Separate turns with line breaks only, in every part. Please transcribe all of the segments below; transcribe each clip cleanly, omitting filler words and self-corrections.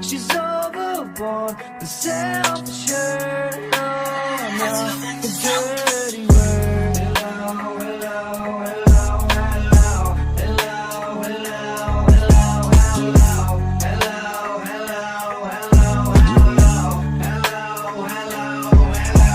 She's overboard and self-assured. Oh no, the dirty word. Hello, hello, hello, hello, hello, hello, hello, hello, hello, hello, hello, hello, hello, hello.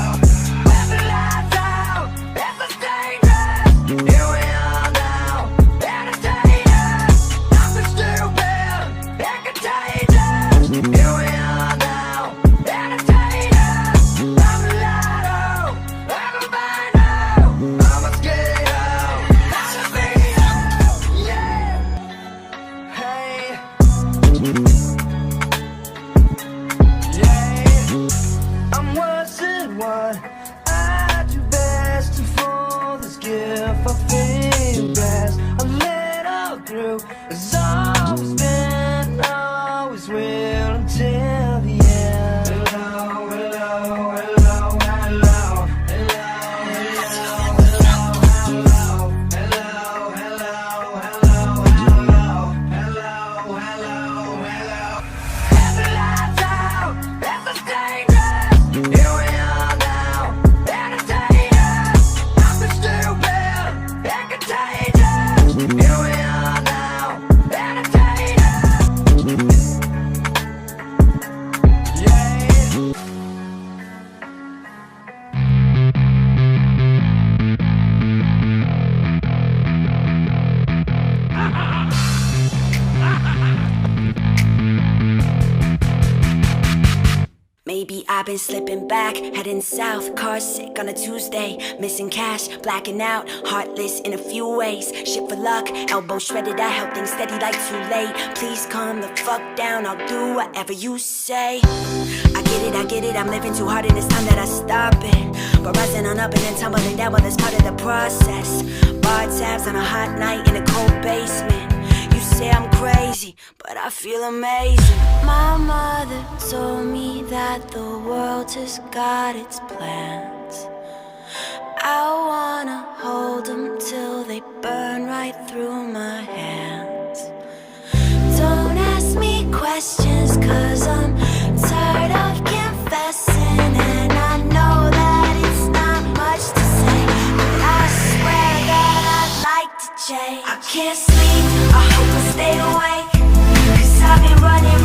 When the lights out, it's dangerous. Here we are now, entertainers. Nothing stupid, and contagious. Here we are now, entertainers. I'm a lotto, I'm a bino, I'm a skater, I'm a beater, yeah. Hey, yeah. I'm worse than what I do best, and for this gift I feel blessed. A little through has always been, always will until the end. Hello, hello, hello, hello, hello, hello, hello, hello, hello, hello, hello, hello, hello. If the lights out, it's a dangerous. Here we are now, entertainers. Nothing stupid, and contagious. Here we are now, entertainers. Yeah.
Maybe I've been slipping back, heading south, car sick on a Tuesday, missing cash, blacking out, heartless in a few ways, shit for luck, elbow shredded, I held things steady like too late. Please calm the fuck down, I'll do whatever you say. I get it, I'm living too hard and it's time that I stop it. But rising on up and then tumbling down, well that's part of the process. Bar tabs on a hot night in a cold basement. You say I'm crazy, but I feel amazing. My mother told me that the world has got its plans. I wanna hold them till they burn right through my hands. Don't ask me questions, cause I'm tired of confessing. And I know that it's not much to say, but I swear that I'd like to change. I can't sleep, I hope I stay awake, cause I've been running